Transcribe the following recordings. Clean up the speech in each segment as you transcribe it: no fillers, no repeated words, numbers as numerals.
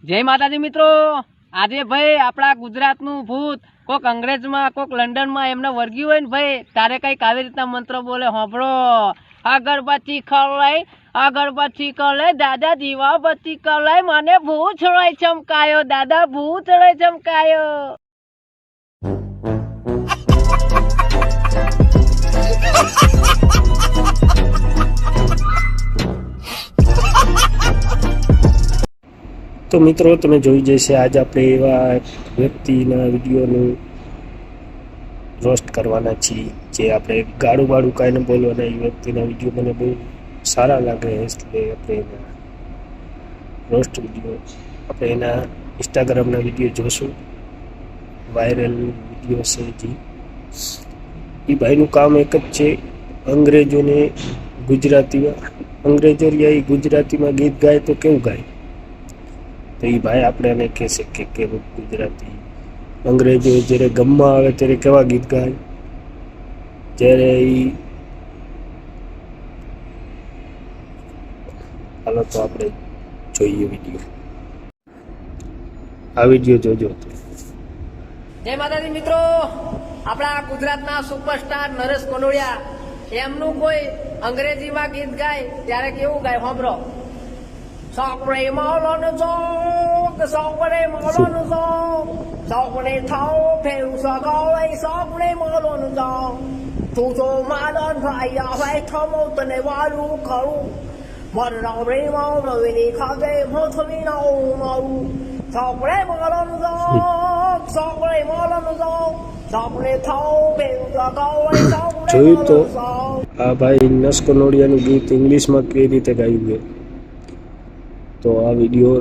જય માતાજી મિત્રો, આજે ભાઈ આપણા ગુજરાતનું ભૂત કોક અંગ્રેજમાં કોક લંડનમાં એમને વર્ગ્યું હોય ને ભાઈ, તારે કઈક આવી રીતના મંત્ર બોલે હોંભળો. અગરબત્તી ખવડાય દાદા દીવાબત્તી ખવડાય, મને ભૂત છોડાય ચમકાયો, દાદા ભૂત છોડાય ચમકાયો. તો મિત્રો તમે જોઈ જશે આજ આપણે એવા વ્યક્તિના વિડીયોનું રોસ્ટ કરવાના છીએ જે આપણે ગાડું બાડું કાંઈને બોલવાના. એ વ્યક્તિના વિડીયો મને બહુ સારા લાગે એટલે આપણે એના રોસ્ટ વિડીયો આપણે એના ઇન્સ્ટાગ્રામના વિડીયો જોશું. વાયરલ વિડીયો છે જે એ ભાઈનું કામ એક જ છે, અંગ્રેજોને ગુજરાતીમાં ગીત ગાય તો કેવું ગાય. તો એ ભાઈ આપણે એને કહેશે કે કેવું ગુજરાતી અંગ્રેજો જ્યારે ગમમાં આવે ત્યારે કેવા ગીત ગાય, જ્યારે એ હાલો તો આપણે જોઈએ વિડીયો. આ વિડીયો જોજો. જય માતાજી મિત્રો, આપણા ગુજરાતના સુપરસ્ટાર નરેશ કોનોડિયા એમનું કોઈ અંગ્રેજીમાં ગીત ગાય ત્યારે કેવું ગાય સાંભળો. Sokre malon song, sokre malon song, sokre thao phèo sokre sokre malon song. Thu thu malon phải ya phải thao một tuần này qua lu cầu, một đầu rê mau rồi đi khao cái một thôi nào mau. Sokre malon song, sokre malon song, sokre thao phèo sokre sokre malon song. આ ભાઈ નરેશ કોનોડિયાનું ગીત ઇંગ્લિશમાં કેવી રીતે ગાયું છે. તો આ વિડીયો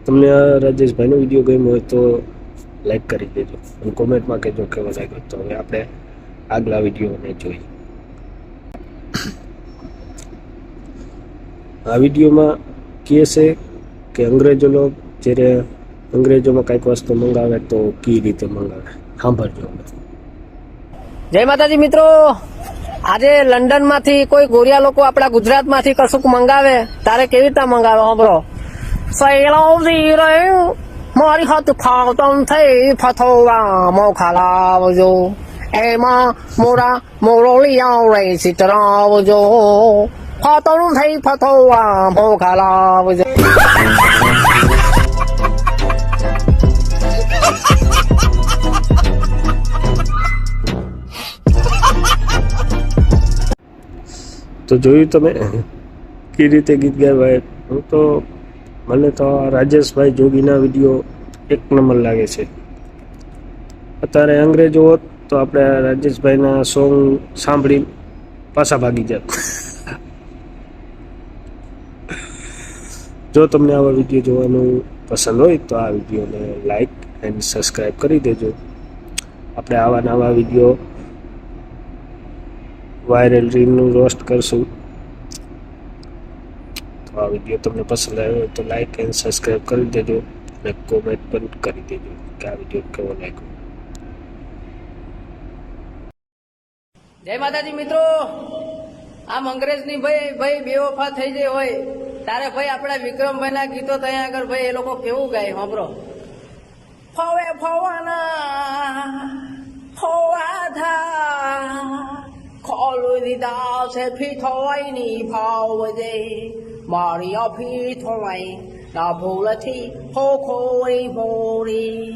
તમને આ રાજેશભાઈનો વિડીયો ગમ્યો હોય તો લાઈક કરી દેજો અને કોમેન્ટમાં કહેજો કેવો લાગ્યો. તો હવે આપણે આગલા વિડીયોને જોઈએ. આ વિડીયોમાં કહે છે કે અંગ્રેજો લોકો જ્યારે અંગ્રેજોમાં કંઈક વસ્તુ મંગાવે તો કઈ રીતે મંગાવે, સાંભળજો. જય માતાજી મિત્રો, આજે લંડન માંથી કોઈ ગોરિયા લોકો આપણા ગુજરાત માંથી કશુંક મંગાવે તારે કેવી રીતે મંગાવે સાંભળો. સૈલાવજી રે મારી હાથ ફાવતમ થઈ ફથોવા મોખા લાવજો, એમાં મોરો લઈ આવડે ચિતરાવજો, ફાતમ થઈ ફથોવા મોખા લાવજો. તો જોયું તમે કઈ રીતે ગીત ગાય ભાઈ. હું તો મને તો રાજેશભાઈ જોગીના વિડીયો એક નંબર લાગે છે. અત્યારે અંગ્રેજો હોત તો આપણે રાજેશભાઈના સોંગ સાંભળી પાછા ભાગી જાત. જો તમને આવા વિડીયો જોવાનું પસંદ હોય તો આ વિડીયોને લાઈક એન્ડ સબસ્ક્રાઈબ કરી દેજો. આપણે આવા નવા વિડીયો વાયરલ રીલનું રોસ્ટ કરશું. તો આ વિડીયો તમને પસંદ આવ્યો તો લાઈક એન્ડ સબસ્ક્રાઈબ કરી દેજો અને કોમેન્ટ પણ કરી દેજો કે આ વિડીયો કેવો લાગ્યો. જય માતાજી મિત્રો, આમ અંગ્રેજની ભાઈ બેવફા થઈ જાય હોય તારે ભાઈ આપણા વિક્રમભાઈના ગીતો ત્યાં આગળ ભાઈ એ લોકો કેવું ગાય સાંભળો. ફવે ફવાના ફવાધા ખોલું દીધા છે ફીઠોઈની ભાવજે, મારી અફી થોવાઈ ના ભૂલથી ખો ખોરી ભોરી.